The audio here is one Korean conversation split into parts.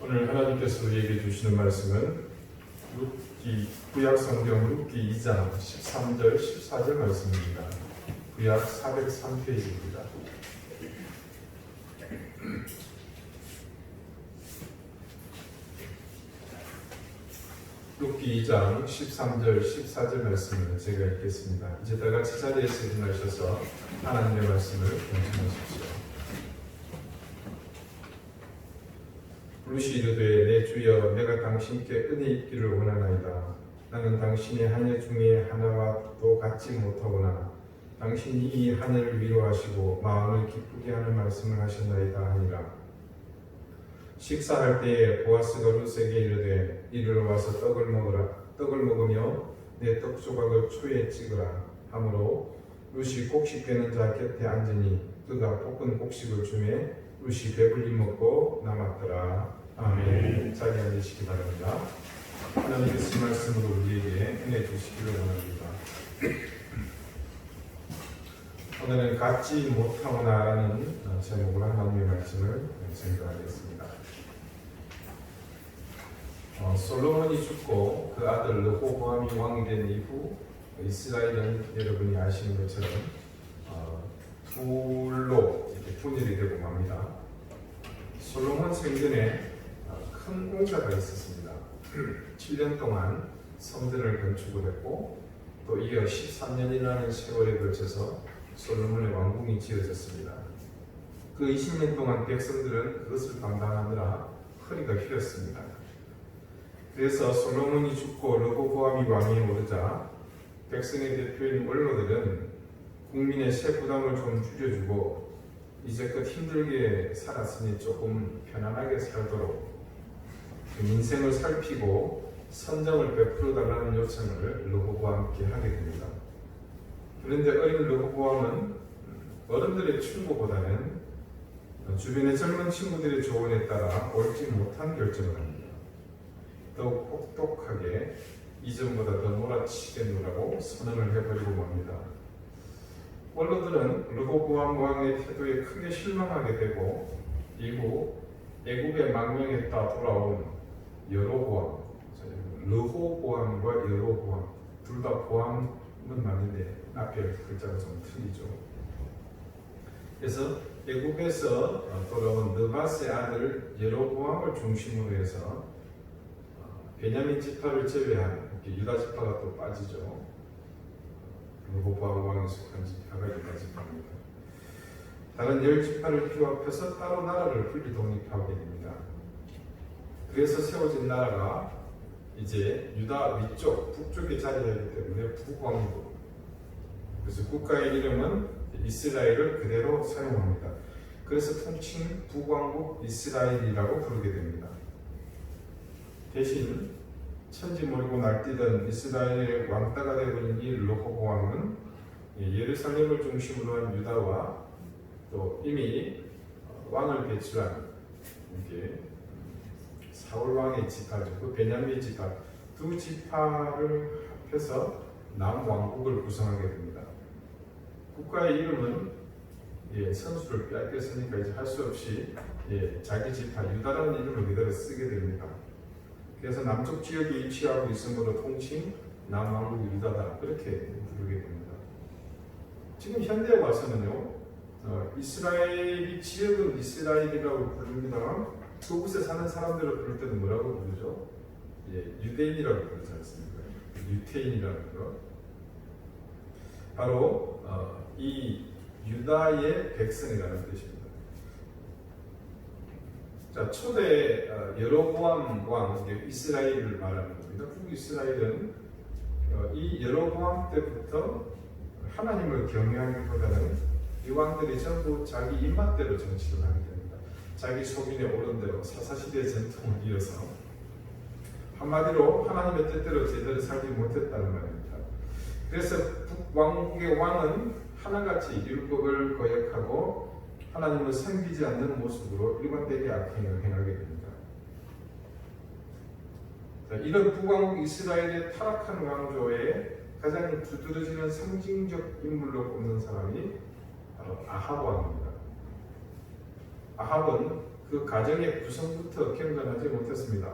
오늘 하나님께서 우리에게 주시는 말씀은 구약 성경 룻기 2장 13절 14절 말씀입니다. 구약 403페이지입니다. 룻기 2장 13절 14절 말씀을 제가 읽겠습니다. 이제 다 같이 자리에서 일어나셔서 하나님의 말씀을 경청하십시오. 룻이 이르되 내 주여 내가 당신께 은혜 있기를 원하나이다. 나는 당신의 하늘 중에 하나와도 같지 못하거나 당신이 이 하늘을 위로하시고 마음을 기쁘게 하는 말씀을 하셨나이다 하니라. 식사할 때에 보아스가 룻에게 이르되 이리로 와서 떡을 먹으며 내 떡 조각을 초에 찍으라 하므로 룻이 곡식되는 자 곁에 앉으니 그가 볶은 곡식을 주매 룻이 배불리 먹고 남았더라. 아멘. 자리에 앉으시기 바랍니다. 하나님께서 이 말씀으로 우리에게 은혜 주시기를 원합니다. 오늘은 갖지 못하거나라는 제목으로 하나님의 말씀을 생각하겠습니다. 솔로몬이 죽고 그 아들 르호보암이 왕이 된 이후 이스라엘은 여러분이 아시는 것처럼 둘로 이렇게 분열이 되고 맙니다. 솔로몬 생전에 큰 공사가 있었습니다. 7년 동안 성전을 건축을 했고 또 이어 13년이라는 세월에 걸쳐서 솔로몬의 왕궁이 지어졌습니다. 그 20년 동안 백성들은 그것을 감당하느라 허리가 휘었습니다. 그래서 솔로몬이 죽고 르호보암이 왕위에 오르자 백성의 대표인 원로들은 국민의 세 부담을 좀 줄여주고 이제껏 힘들게 살았으니 조금 편안하게 살도록 민생을 살피고 선정을 베풀어달라는 요청을 르호보암께 하게 됩니다. 그런데 어린 르호보암은 어른들의 충고보다는 주변의 젊은 친구들의 조언에 따라 옳지 못한 결정을 합니다. 더욱 혹독하게 이전보다 더 몰아치겠노라고 선언을 해버리고 맙니다. 원로들은 르호보암 왕의 태도에 크게 실망하게 되고 이후 애굽에 망명했다 돌아온 여로보암, 르호보암과 여로보암 둘 다 보암은 맞는데 앞에 글자가 좀 틀리죠. 그래서 애굽에서 돌아온 느밧의 아들 여로보암을 중심으로 해서 베냐민 지파를 제외한 유다 지파가 또 빠지죠. 르호보암 왕에 속한 지파가 유다 지파입니다. 다른 10지파를 규합해서 따로 나라를 분리 독립하게 됩니다. 그래서 세워진 나라가 이제 유다 위쪽, 북쪽에 자리하기 때문에 북왕국. 그래서 국가의 이름은 이스라엘을 그대로 사용합니다. 그래서 통칭 북왕국 이스라엘이라고 부르게 됩니다. 대신 천지 모르고 날뛰던 이스라엘의 왕따가 되어버린 이 르호보암은 예루살렘을 중심으로 한 유다와 또 이미 왕을 배출한 이렇게 사울 왕의 지파죠. 그 베냐민 지파 두 지파를 합해서 남왕국을 구성하게 됩니다. 국가의 이름은 선수를 빼앗겼으니까 이제 할 수 없이 자기 지파 유다라는 이름을 그대로 쓰게 됩니다. 그래서 남쪽 지역에 위치하고 있으므로 통칭 남왕국 유다다 그렇게 부르게 됩니다. 지금 현대에 와서는요 이스라엘이 지역은 이스라엘이라고 부릅니다만 그곳에 사는 사람들을 부를 때는 뭐라고 부르죠? 유대인이라고 부르지 않습니까? 유태인이라는 거. 바로 이 유다의 백성이라는 뜻입니다. 자, 초대 여로보암 왕, 이스라엘을 말하는 겁니다. 북이스라엘은 이 여로보암 때부터 하나님을 경외하기보다는 이 왕들이 전부 자기 입맛대로 정치를 하게 됩니다. 자기 속인에 오른 대로 사사시대 전통을 이어서 한마디로 하나님의 뜻대로 제대로 살지 못했다는 말입니다. 그래서 북왕국의 왕은 하나같이 율법을 거역하고 하나님을 섬기지 않는 모습으로 일관되게 악행을 행하게 됩니다. 자, 이런 북왕국 이스라엘의 타락한 왕조에 가장 두드러지는 상징적 인물로 꼽는 사람이 바로 아합 왕입니다. 아합은 그 가정의 구성부터 경건하지 못했습니다.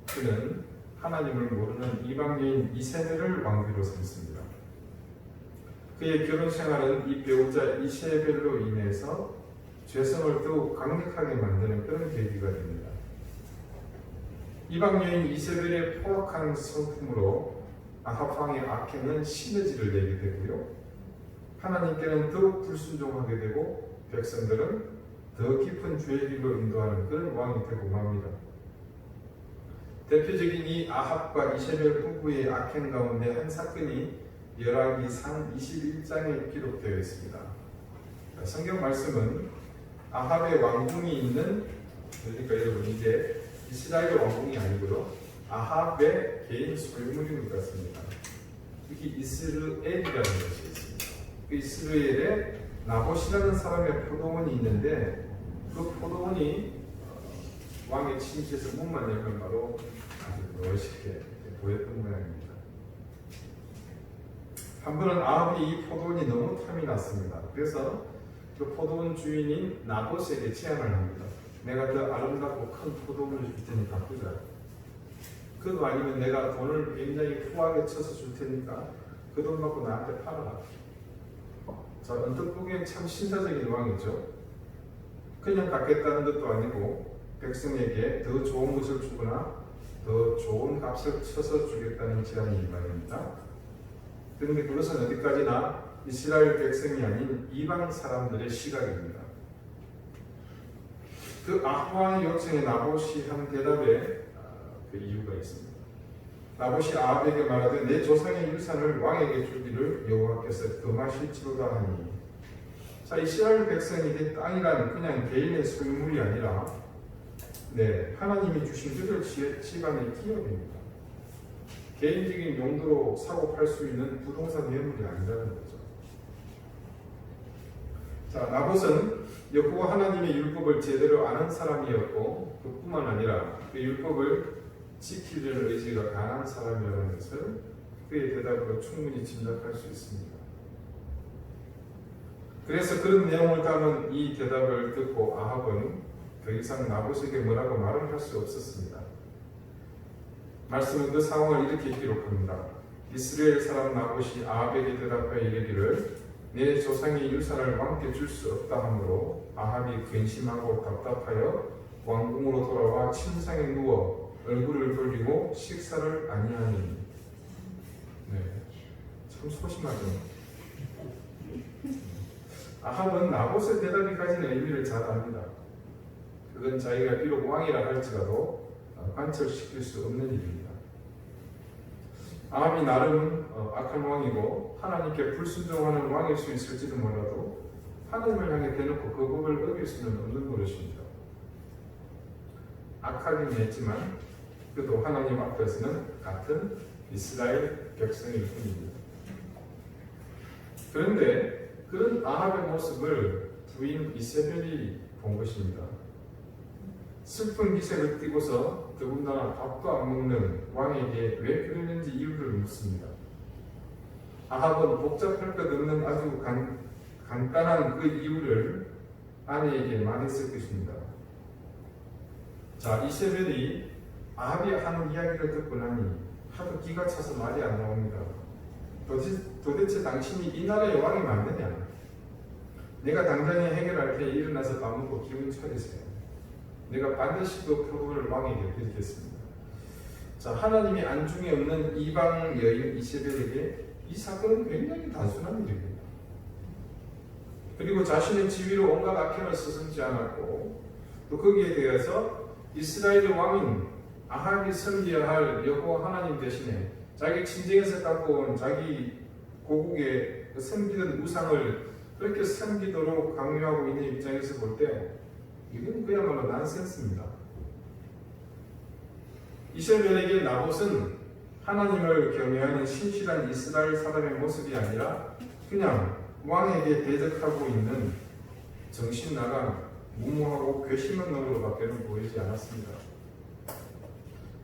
그는 하나님을 모르는 이방 여인 이세벨을 왕비로 삼습니다. 그의 결혼 생활은 이 배우자 이세벨로 인해서 죄성을 더욱 강력하게 만드는 그런 계기가 됩니다. 이방 여인 이세벨의 포악한 성품으로 아합 왕의 악행은 시너지를 내게 되고요. 하나님께는 더욱 불순종하게 되고 백성들은 더 깊은 죄의 길로 인도하는 그런 왕이 되고 맙니다. 대표적인 이 아합과 이세벨 부부의 악행 가운데 한 사건이 열왕기상 21장에 기록되어 있습니다. 성경 말씀은 아합의 왕궁이 있는, 그러니까 여러분 이제 이스라엘 왕궁이 아니고요, 아합의 개인 소유물인 것 같습니다. 특히 이스르엘이라는 것이 있습니다. 그 이스라엘에 나봇이라는 사람의 포도원이 있는데 그 포도원이 왕의 침실에서 문만 열면 바로 아주 멋있게 보였던 모양입니다. 한 번은 아합이 이 포도원이 너무 탐이 났습니다. 그래서 그 포도원 주인인 나봇에게 제안을 합니다. 내가 더 아름답고 큰 포도원을 줄 테니 바꾸자. 그도 아니면 내가 돈을 굉장히 후하게 쳐서 줄 테니까 그 돈 받고 나한테 팔아라. 자, 언뜻 보기엔 참 신사적인 왕이죠. 그냥 갖겠다는 것도 아니고 백성에게 더 좋은 것을 주거나 더 좋은 값을 쳐서 주겠다는 제안이 말입니다. 그런데 그것은 어디까지나 이스라엘 백성이 아닌 이방 사람들의 시각입니다. 그 아합 왕의 요청에 나봇이 한 대답에 그 이유가 있습니다. 나봇이 아합에게 말하되 내 조상의 유산을 왕에게 주기를 여호와께서 금하실지로다 하니. 자, 이스라엘 백성이 그 땅이란 그냥 개인의 소유물이 아니라 하나님이 주신 그들 집안의 기업입니다. 개인적인 용도로 사고 팔 수 있는 부동산 매물이 아니라는 거죠. 자, 나봇은 여호와 하나님의 율법을 제대로 아는 사람이었고 그뿐만 아니라 그 율법을 지키려는 의지가 강한 사람이라는 것을 그의 대답으로 충분히 짐작할 수 있습니다. 그래서 그런 내용을 담은 이 대답을 듣고 아합은 더 이상 나봇에게 뭐라고 말을 할 수 없었습니다. 말씀은 그 상황을 이렇게 기록합니다. 이스라엘 사람 나봇이 아합에게 대답하여 이르기를 내 조상의 유산을 왕께 줄 수 없다 하므로 아합이 근심하고 답답하여 왕궁으로 돌아와 침상에 누워 얼굴을 돌리고 식사를 아니하니. 참 소심하죠. 아합은 나봇의 대답이 가진 의미를 잘 압니다. 그건 자기가 비록 왕이라 할지라도 관철시킬 수 없는 일입니다. 아합이 나름 악한 왕이고 하나님께 불순종하는 왕일 수 있을지도 몰라도 하나님을 향해 대놓고 그 법을 어길 수는 없는 노릇입니다. 악하긴 했지만 그도 하나님 앞에서는 같은 이스라엘 백성일 뿐입니다. 그런데 그런 아합의 모습을 부인 이세벨이 본 것입니다. 슬픈 기색을 띠고서 더군다나 밥도 안 먹는 왕에게 왜 그러는지 이유를 묻습니다. 아합은 복잡할 것 없는 아주 간단한 그 이유를 아내에게 말했을 것입니다. 자, 이세벨이 아합이 하는 이야기를 듣고 나니 하도 기가 차서 말이 안 나옵니다. 도대체 당신이 이 나라의 왕이 맞느냐? 내가 당장에 해결할 테니 일어나서 밥 먹고 기운 차리세요. 내가 반드시 그 표본을 왕에게 드리겠습니다. 자, 하나님이 안중에 없는 이방 여인 이세벨에게 이 사건은 굉장히 단순한 일입니다. 그리고 자신의 지위로 온갖 악행을 서슴지 않았고 또 거기에 대해서 이스라엘의 왕인 아합이 섬겨야 할 여호와 하나님 대신에 자기 친정에서 갖고 온 자기 고국의 섬기던 우상을 그렇게 섬기도록 강요하고 있는 입장에서 볼 때 이건 그야말로 난센스입니다. 이세벨에게 나봇은 하나님을 경외하는 신실한 이스라엘 사람의 모습이 아니라 그냥 왕에게 대적하고 있는 정신 나간 무모하고 괘씸한 놈으로밖에는 보이지 않았습니다.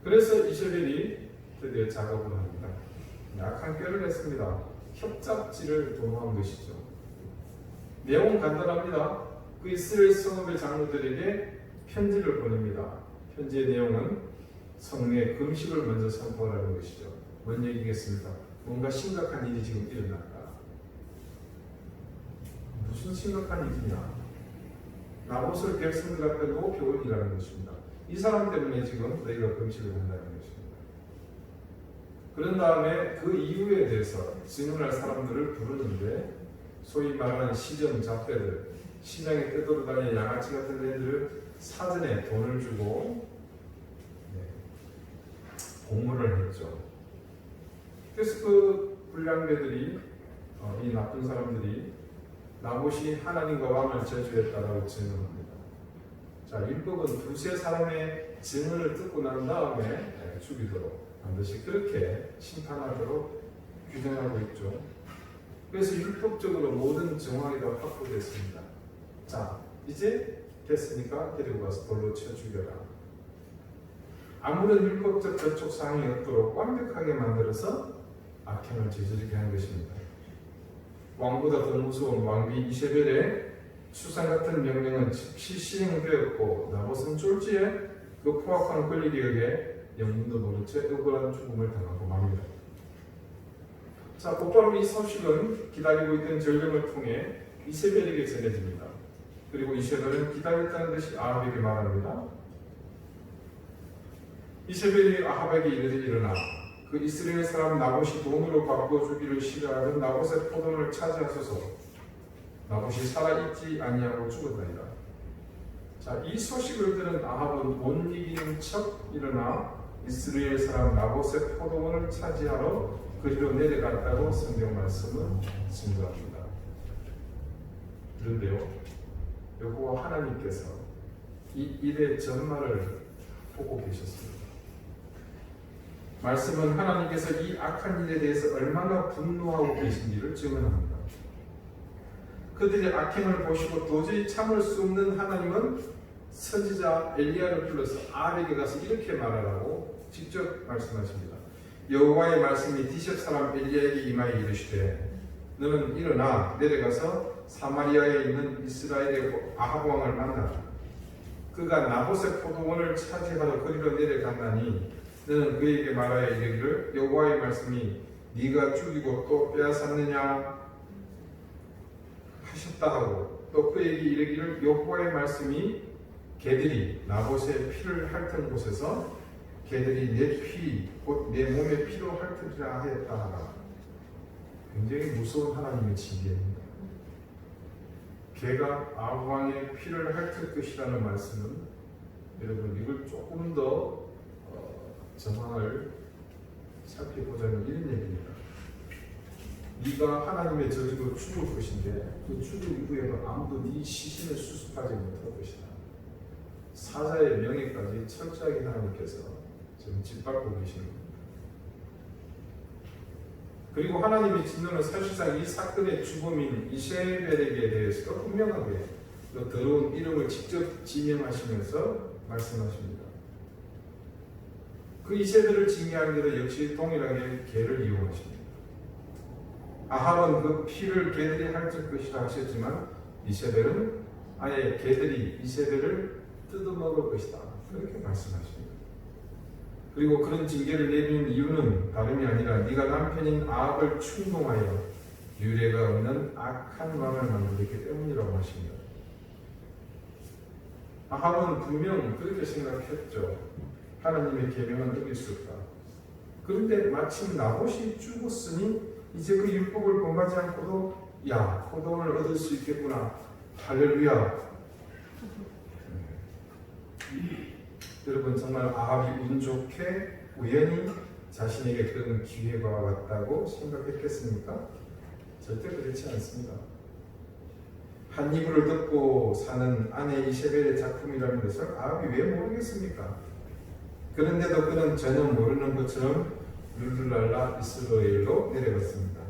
그래서 이세벨이 드디어 작업을 합니다. 약한 꾀를 했습니다. 협잡지를 도모한 것이죠. 내용은 간단합니다. 그 이스라엘 성읍의 장로들에게 편지를 보냅니다. 편지의 내용은 성내 금식을 먼저 선포하라는 것이죠. 뭔 얘기겠습니까? 뭔가 심각한 일이 지금 일어났다. 무슨 심각한 일이냐? 나봇을 백성들 앞에 높이 올리라는 것입니다. 이 사람 때문에 지금 너희가 금식을 한다는 것입니다. 그런 다음에 그 이유에 대해서 질문할 사람들을 부르는데 소위 말하는 시정 잡배들, 시장에 떠돌아다니는 양아치 같은 애들을 사전에 돈을 주고 공모를 했죠. 그래서 그 불량배들이 이 나쁜 사람들이 나봇이 하나님과 왕을 저주했다라고 증언합니다. 자, 율법은 두세 사람의 증언을 듣고 난 다음에 죽이도록 반드시 그렇게 심판하도록 규정하고 있죠. 그래서 율법적으로 모든 정황이 다 확보됐습니다. 자, 이제 됐으니까 데리고 가서 돌로 쳐 죽여라. 아무런 율법적 저촉 사항이 없도록 완벽하게 만들어서 악행을 저지르게 한 것입니다. 왕보다 더 무서운 왕비 이세벨의 수상 같은 명령은 즉시 시행되었고 나봇은 쫄지에 그 포악한 권력에 의해 영문도 모른 채 억울한 죽음을 당하고 맙니다. 자, 곧바로 이 소식은 기다리고 있던 전령을 통해 이세벨에게 전해집니다. 그리고 이세벨은 기다렸다는 듯이 아합에게 말합니다. 이세벨이 아합에게 이르되 일어나 그 이스라엘 사람 나봇이 돈으로 바꿔주기를 싫어하는 나봇의 포도원을 차지하소서. 나봇이 살아있지 아니하고 죽었다니라. 자, 이 소식을 들은 아합은 못 이기는 척 일어나 이스라엘 사람 나봇의 포도원을 차지하러 그리로 내려갔다고 성경 말씀은 증거합니다. 그런데요, 여호와 하나님께서 이 일의 전말을 보고 계셨습니다. 말씀은 하나님께서 이 악한 일에 대해서 얼마나 분노하고 계신지를 증언합니다. 그들의 악행을 보시고 도저히 참을 수 없는 하나님은 선지자 엘리야를 불러서 아합에게 가서 이렇게 말하라고 직접 말씀하십니다. 여호와의 말씀이 디셉 사람 엘리야에게 임하여 이르시되 너는 일어나 내려가서 사마리아에 있는 이스라엘의 아합 왕을 만나라. 그가 나봇의 포도원을 차지하러 거리로 내려갔나니 너는 그에게 말하여 이르기를 여호와의 말씀이 네가 죽이고 또 빼앗았느냐 하셨다 하고 또 그에게 이르기를 여호와의 말씀이 개들이 나봇의 피를 핥은 곳에서 개들이 내 피 곧 내 몸의 피로 핥으리라 하였다 하라. 굉장히 무서운 하나님의 징계입니다. 개가 아합 왕의 피를 핥을 것이라는 말씀은 여러분 이걸 조금 더 정황을 살펴보자면 이런 얘기입니다. 네가 하나님의 저주로 죽을 것인데 그 죽음 이후에는 아무도 네 시신을 수습하지 못할 것이다. 사자의 명예까지 철저하게 하나님께서 지금 짓밟고 계시는 겁니다. 그리고 하나님의 진노는 사실상 이 사건의 주범인 이세벨에게 대해서도 분명하게 그 더러운 이름을 직접 지명하시면서 말씀하십니다. 그 이세벨을 징계한 대로 역시 동일하게 개를 이용하십니다. 아합은 그 피를 개들이 핥을 것이라 하셨지만 이세벨은 아예 개들이 이세벨을 뜯어먹을 것이다. 그렇게 말씀하십니다. 그리고 그런 징계를 내리는 이유는 다름이 아니라 네가 남편인 아합을 충동하여 유례가 없는 악한 왕을 만들었기 때문이라고 하십니다. 아합은 분명 그렇게 생각했죠. 하나님의 계명은 어길 수 없다. 그런데 마침 나봇이 죽었으니 이제 그 율법을 범하지 않고도 야, 포도원을 얻을 수 있겠구나. 할렐루야. 여러분 정말 아합이 운 좋게 우연히 자신에게 그런 기회가 왔다고 생각했겠습니까? 절대 그렇지 않습니다. 한 이불을 덮고 사는 아내 이세벨의 작품이라는 것을 아합이 왜 모르겠습니까? 그런데도 그는 전혀 모르는 것처럼 룰루랄라 이스라엘로 내려갔습니다.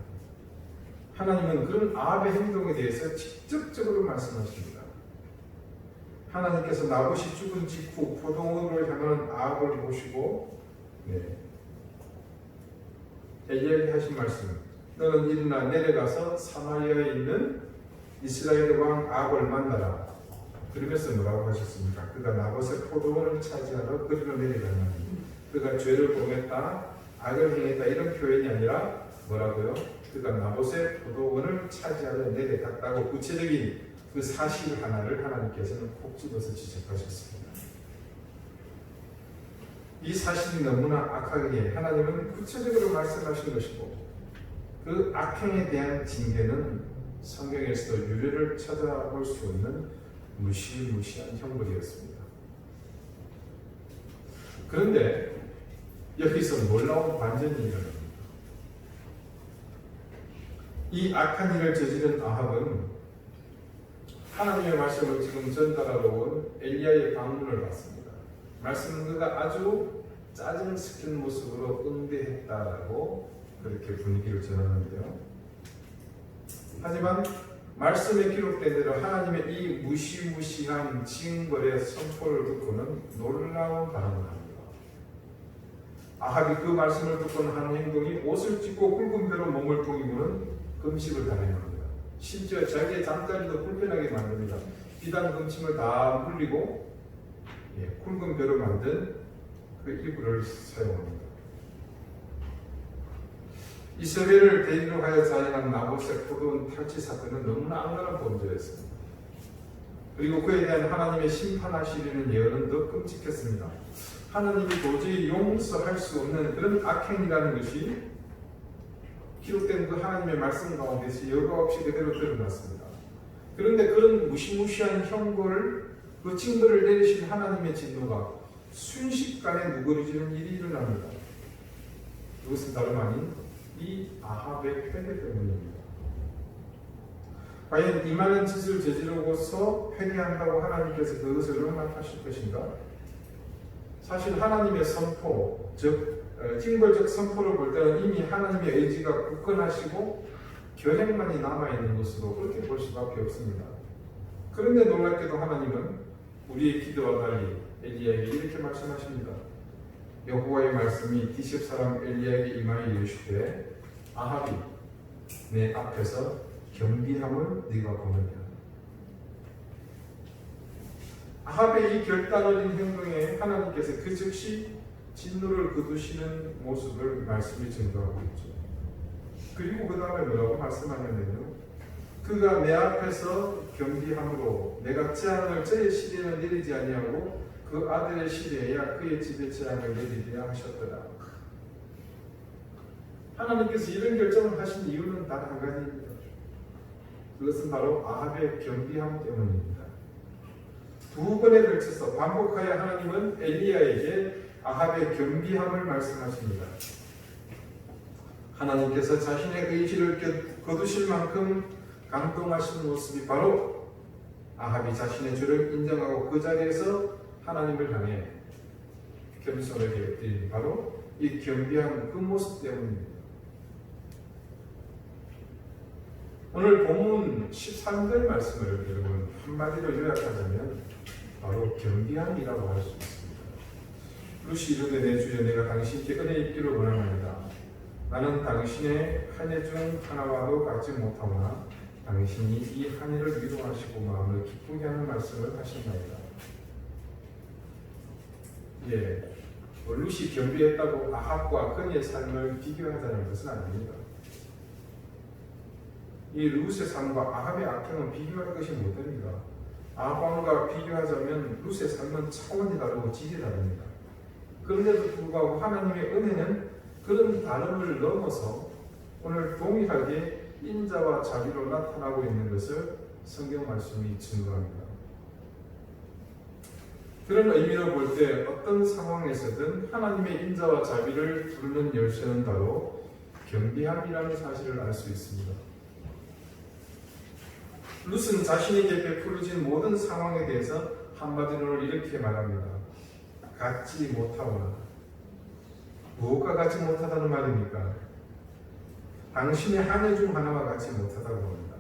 하나님은 그런 아합의 행동에 대해서 직접적으로 말씀하십니다. 하나님께서 나봇이 죽은 직후 포도원으로 향하는 아합을 보시고 엘리야에게 하신 말씀, 너는 일어나 내려가서 사마리아에 있는 이스라엘의 왕 아합을 만나라. 그러면서 뭐라고 하셨습니까? 그가 나봇의 포도원을 차지하러 그리로 내려가니 그가 죄를 범했다, 악을 행했다 이런 표현이 아니라 뭐라고요? 그가 나봇의 포도원을 차지하러 내려갔다고 구체적인 그 사실 하나를 하나님께서는 콕 집어서 지적하셨습니다. 이 사실이 너무나 악하기에 하나님은 구체적으로 말씀하신 것이고 그 악행에 대한 징계는 성경에서도 유례를 찾아볼 수 없는 무시무시한 형벌이었습니다. 그런데 여기서 놀라운 반전이 일어납니다. 이 악한 일을 저지른 아합은 하나님의 말씀을 지금 전달하러 온 엘리야의 방문을 받습니다. 말씀은 그가 아주 짜증 섞인 모습으로 응대했다라고 그렇게 분위기를 전하는데요. 하지만 말씀에 기록된 대로 하나님의 이 무시무시한 징벌의 선포를 듣고는 놀라운 반응을 합니다. 아합이 그 말씀을 듣고는 하는 행동이 옷을 찢고 굵은 배로 몸을 동이고는 금식을 단행합니다. 심지어 자기의 잠자리도 불편하게 만듭니다. 비단 금침을 다 물리고 굵은 배로 만든 그 이불을 사용합니다. 이스라엘을 대리로 하여 자행한 나봇의 포도원 탈취 사건은 너무나 악랄한 범죄였습니다. 그리고 그에 대한 하나님의 심판하시려는 예언은 더 끔찍했습니다. 하나님이 도저히 용서할 수 없는 그런 악행이라는 것이 기록된 그 하나님의 말씀 가운데서 여과 없이 그대로 드러났습니다. 그런데 그런 무시무시한 형벌을 그 징벌을 내리신 하나님의 진노가 순식간에 누그러지는 일이 일어납니다. 이것은 다름 아닌 이 아합의 회개 때문입니다. 과연 이 많은 짓을 저지르고서 회개한다고 하나님께서 그것을 용납하실 것인가? 사실 하나님의 선포, 즉 징벌적 선포를 볼 때는 이미 하나님의 의지가 굳건하시고 계획만이 남아있는 것으로 그렇게 볼 수밖에 없습니다. 그런데 놀랍게도 하나님은 우리의 기도와 달리 엘리야에게 이렇게 말씀하십니다. 여호와의 말씀이 디십 사람 엘리야에게 임하여 이르시되 아합이 내 앞에서 겸비함을 네가 보느냐. 아합의 이 결단 어린 행동에 하나님께서 그 즉시 진노를 거두시는 모습을 말씀이 증거하고 있죠. 그리고 그 다음에 뭐라고 말씀하냐면요. 그가 내 앞에서 겸비함으로 내가 재앙을 저의 시대에는 내리지 아니하고 그 아들의 시대에야 그의 집에 재앙을 내리리라 하셨더라. 하나님께서 이런 결정을 하신 이유는 단 한 가지입니다. 그것은 바로 아합의 겸비함 때문입니다. 두 번에 걸쳐서 반복하여 하나님은 엘리야에게 아합의 겸비함을 말씀하십니다. 하나님께서 자신의 의지를 거두실 만큼 감동하신 모습이 바로 아합이 자신의 죄를 인정하고 그 자리에서 하나님을 향해 겸손하게 엎드린 바로 이 겸비한 그 모습 때문입니다. 오늘 본문 13절 말씀을 여러분 한마디로 요약하자면 바로 겸비함이라고 할 수 있습니다. 루시 이르되 내 주여 내가 당신께 은혜 입기를 원하나이다. 나는 당신의 한 해 중 하나와도 같지 못하오나 당신이 이 한 해를 위로하시고 마음을 기쁘게 하는 말씀을 하신나이다. 루시 겸비했다고 아합과 그의 삶을 비교하자는 것은 아닙니다. 이 룻의 삶과 아합의 악행은 비교할 것이 못됩니다. 아합과 비교하자면 룻의 삶은 차원이 다르고 질이 다릅니다. 그런데도 불구하고 하나님의 은혜는 그런 다름을 넘어서 오늘 동일하게 인자와 자비로 나타나고 있는 것을 성경 말씀이 증거합니다. 그런 의미로 볼 때 어떤 상황에서든 하나님의 인자와 자비를 부르는 열쇠는 바로 겸비함이라는 사실을 알 수 있습니다. 룻은 자신에게 베풀어진 모든 상황에 대해서 한마디로 이렇게 말합니다. 갖지 못하오나. 무엇과 같지 못하다는 말입니까? 당신의 한 해 중 하나와 같지 못하다고 합니다.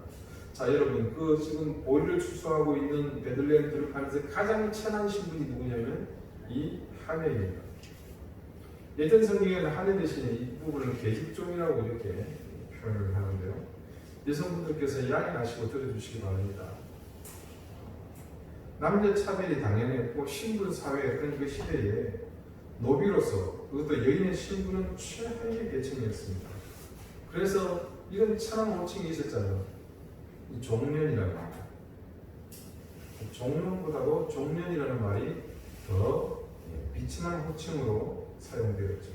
자, 여러분, 그 지금 보리를 추수하고 있는 베들레헴 들판에서 가장 천한 신분이 누구냐면 이 한 해입니다. 예전 성경에는 한 해 대신에 이 부분을 계집종이라고 이렇게 표현을 하는데요. 여성분들께서 양해하시고 들어주시기 바랍니다. 남녀 차별이 당연했고 신분 사회였던 그 시대에 노비로서 그것도 여인의 신분은 최하의 계층이었습니다. 그래서 이런 천한 호칭이 있었잖아요. 이 종년이라는 말. 종년보다도 종년이라는 말이 더 비친한 호칭으로 사용되었죠.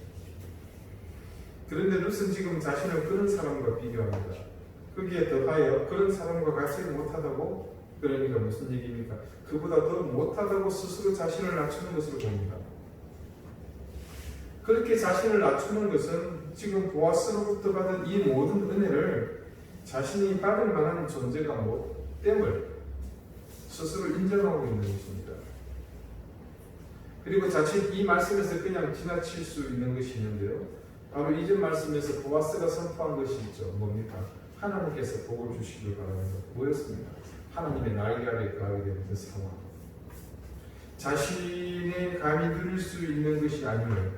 그런데 룻은 지금 자신을 그런 사람과 비교합니다. 거기에 더하여 그런 사람과 같이 못하다고, 그러니까 무슨 얘기입니까? 그보다 더 못하다고 스스로 자신을 낮추는 것으로 봅니다. 그렇게 자신을 낮추는 것은 지금 보아스로부터 받은 이 모든 은혜를 자신이 받을 만한 존재가 못됨을 스스로 인정하고 있는 것입니다. 그리고 자칫 이 말씀에서 그냥 지나칠 수 있는 것이 있는데요. 바로 이전 말씀에서 보아스가 선포한 것이 있죠. 뭡니까? 하나님께서 복을 주시길 바라는 것. 뭐였습니까? 하나님의 날개 아래 가게 되는 그 상황. 자신의 감히 누릴 수 있는 것이 아님을,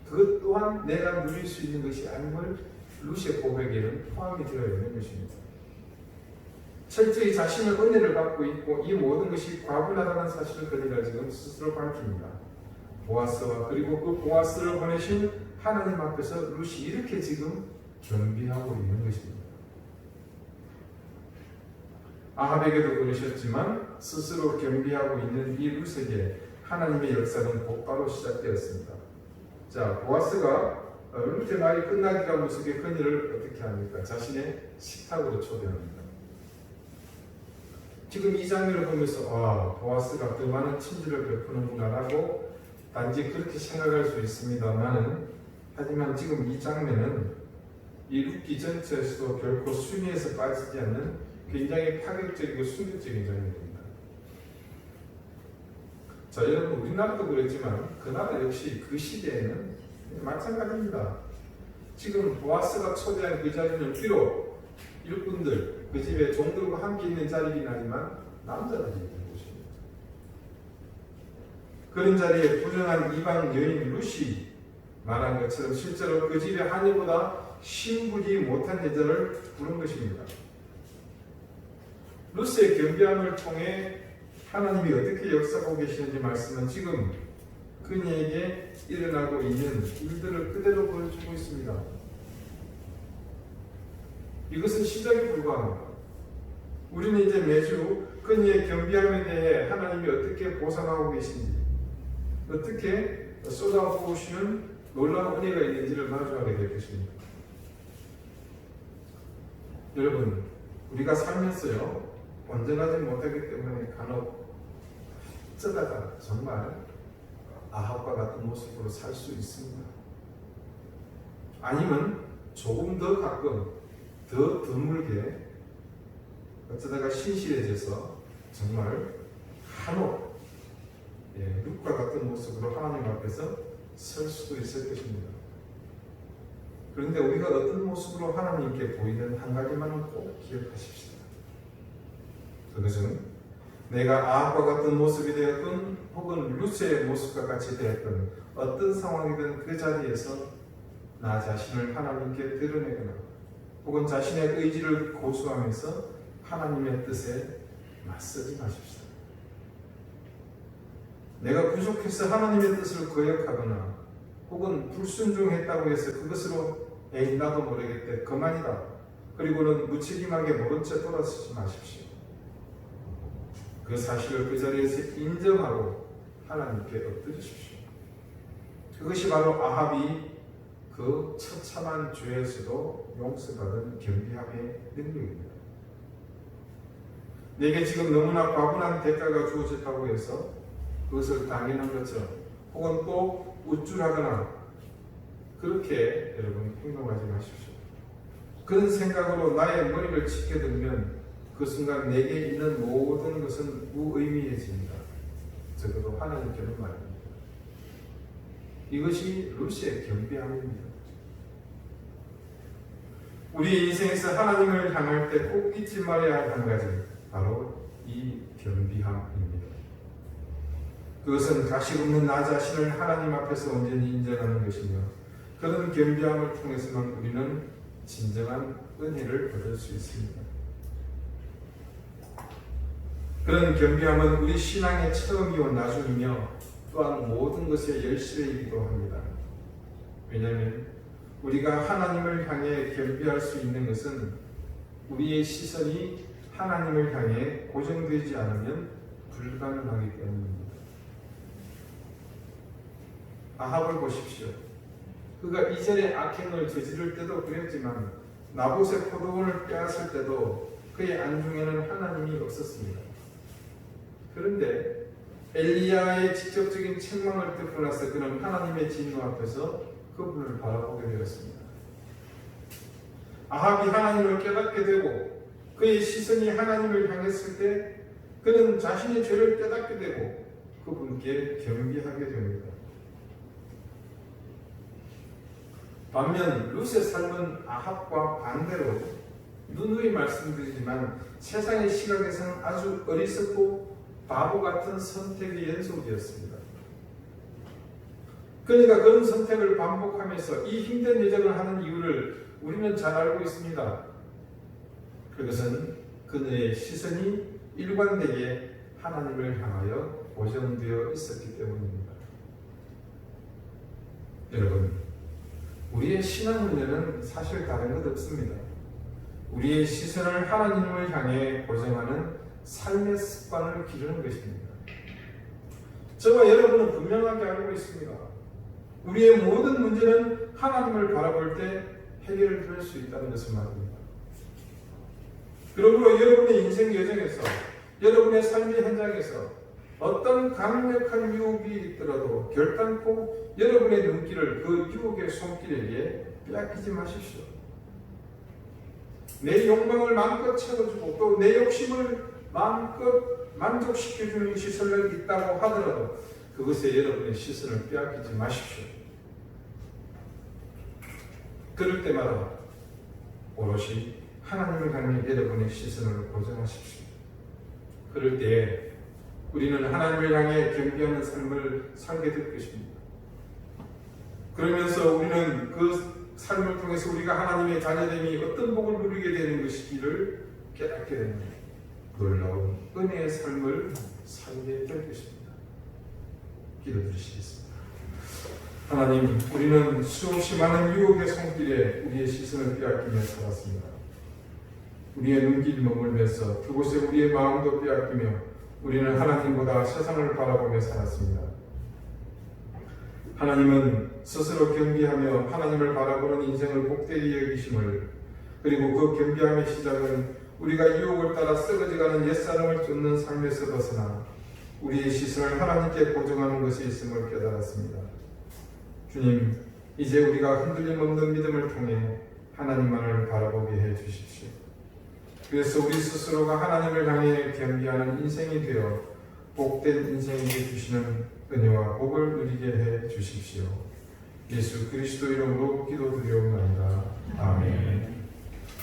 그것 또한 내가 누릴 수 있는 것이 아님을 룻의 고백에는 포함이 되어 있는 것입니다. 철저히 자신의 은혜를 받고 있고 이 모든 것이 과분하다는 사실을 그녀가 지금 스스로 밝힙니다. 보아스와 그리고 그 보아스를 보내신 하나님 앞에서 룻이 이렇게 지금 겸비하고 있는 것입니다. 아합에게도 그러셨지만 스스로 겸비하고 있는 이 룻에게 하나님의 역사는 곧바로 시작되었습니다. 자, 보아스가 룻의 말이 끝나기가 무섭게 그녀를 어떻게 합니까? 자신의 식탁으로 초대합니다. 지금 이 장면을 보면서 보아스가 그 많은 친절을 베푸는구나라고 단지 그렇게 생각할 수 있습니다만은, 하지만 지금 이 장면은 이 룻기 전체에서도 결코 순위에서 빠지지 않는 굉장히 파격적이고 충격적인 장면입니다. 자, 여러분, 우리나라도 그랬지만 그 나라 역시 그 시대에는 마찬가지입니다. 지금 보아스가 초대한 그 자리는 비록 일꾼들, 그 집에 종들과 함께 있는 자리이긴 하지만 남자들이 있는 곳입니다. 그런 자리에 부정한 이방 여인 룻이 말한 것처럼 실제로 그 집의 하늘보다 신분이 못한 여자를 부른 것입니다. 룻의 겸비함을 통해 하나님이 어떻게 역사하고 계시는지 말씀은 지금 그녀에게 일어나고 있는 일들을 그대로 보여주고 있습니다. 이것은 시작에 불과합니다. 우리는 이제 매주 그녀의 겸비함에 대해 하나님이 어떻게 보상하고 계신지, 어떻게 쏟아부으시는 놀라운 은혜가 있는지를 마주하게 될 것입니다. 여러분, 우리가 살면서요, 온전하지 못하기 때문에 간혹 어쩌다가 정말 아합과 같은 모습으로 살 수 있습니다. 아니면 조금 더 가끔 더 드물게 어쩌다가 신실해져서 정말 한옥 룻과 같은 모습으로 하나님 앞에서 설 수도 있을 것입니다. 그런데 우리가 어떤 모습으로 하나님께 보이는 한 가지만은 꼭 기억하십시다. 그것은 내가 아합과 같은 모습이 되었든 혹은 룻의 모습과 같이 되었든 어떤 상황이든 그 자리에서 나 자신을 하나님께 드러내거나 혹은 자신의 의지를 고수하면서 하나님의 뜻에 맞서지 마십시오. 내가 부족해서 하나님의 뜻을 거역하거나 혹은 불순종했다고 해서 그것으로 에이 나도 모르겠대 그만이다 그리고는 무책임하게 모른 채 돌아서지 마십시오. 그 사실을 그 자리에서 인정하고 하나님께 엎드리십시오. 그것이 바로 아합이 그 처참한 죄에서도 용서받은 겸비함의 능력입니다. 내게 지금 너무나 과분한 대가가 주어졌다고 해서 그것을 당연한 것처럼 혹은 또 우쭐하거나 그렇게 여러분 행동하지 마십시오. 그런 생각으로 나의 머리를 지켜들면 그 순간 내게 있는 모든 것은 무의미해집니다. 적어도 하나님께는 말입니다. 이것이 룻의 겸비함입니다. 우리 인생에서 하나님을 향할 때 꼭 잊지 말아야 할 한 가지, 바로 이 겸비함입니다. 그것은 가시없는 나 자신을 하나님 앞에서 온전히 인정하는 것이며 그런 겸비함을 통해서만 우리는 진정한 은혜를 얻을 수 있습니다. 그런 겸비함은 우리 신앙의 처음이요 나중이며 또한 모든 것의 열쇠이기도 합니다. 왜냐하면 우리가 하나님을 향해 겸비할 수 있는 것은 우리의 시선이 하나님을 향해 고정되지 않으면 불가능하기 때문입니다. 아합을 보십시오. 그가 이전에 악행을 저지를 때도 그랬지만 나봇의 포도원을 빼앗을 때도 그의 안중에는 하나님이 없었습니다. 그런데 엘리야의 직접적인 책망을 듣고 나서 그는 하나님의 진노 앞에서 그분을 바라보게 되었습니다. 아합이 하나님을 깨닫게 되고 그의 시선이 하나님을 향했을 때 그는 자신의 죄를 깨닫게 되고 그분께 겸비하게 됩니다. 반면 룻의 삶은 아합과 반대로 누누이 말씀드리지만 세상의 시각에서는 아주 어리석고 바보 같은 선택의 연속이었습니다. 그러니까 그런 선택을 반복하면서 이 힘든 여정을 하는 이유를 우리는 잘 알고 있습니다. 그것은 그녀의 시선이 일관되게 하나님을 향하여 고정되어 있었기 때문입니다. 여러분, 우리의 신앙 문제는 사실 다른 것 없습니다. 우리의 시선을 하나님을 향해 고정하는 삶의 습관을 기르는 것입니다. 저와 여러분은 분명하게 알고 있습니다. 우리의 모든 문제는 하나님을 바라볼 때 해결될 수 있다는 것을 말합니다. 그러므로 여러분의 인생 여정에서, 여러분의 삶의 현장에서 어떤 강력한 유혹이 있더라도 결단코 여러분의 눈길을 그 유혹의 손길에게 빼앗기지 마십시오. 내 욕망을 마음껏 채워주고 또 내 욕심을 마음껏 만족시켜주는 것이 설령 있다고 하더라도 그것에 여러분의 시선을 빼앗기지 마십시오. 그럴 때마다 오롯이 하나님을 향해 여러분의 시선을 고정하십시오. 그럴 때 우리는 하나님을 향해 겸비하는 삶을 살게 될 것입니다. 그러면서 우리는 그 삶을 통해서 우리가 하나님의 자녀됨이 어떤 복을 누리게 되는 것이기를 깨닫게 됩니다. 놀라운 은혜의 삶을 살게 될 것입니다. 기도드리시겠습니다. 하나님, 우리는 수없이 많은 유혹의 손길에 우리의 시선을 빼앗기며 살았습니다. 우리의 눈길 머물면서 그곳에 우리의 마음도 빼앗기며 우리는 하나님보다 세상을 바라보며 살았습니다. 하나님은 스스로 겸비하며 하나님을 바라보는 인생을 복되게 여기심을, 그리고 그 겸비함의 시작은 우리가 유혹을 따라 썩어져가는 옛사람을 쫓는 삶에서 벗어나 우리의 시선을 하나님께 고정하는 것이 있음을 깨달았습니다. 주님, 이제 우리가 흔들림 없는 믿음을 통해 하나님만을 바라보게 해 주십시오. 그래서 우리 스스로가 하나님을 향해 겸비하는 인생이 되어 복된 인생에게 주시는 은혜와 복을 누리게 해 주십시오. 예수 그리스도 이름으로 기도드리옵나이다. 아멘.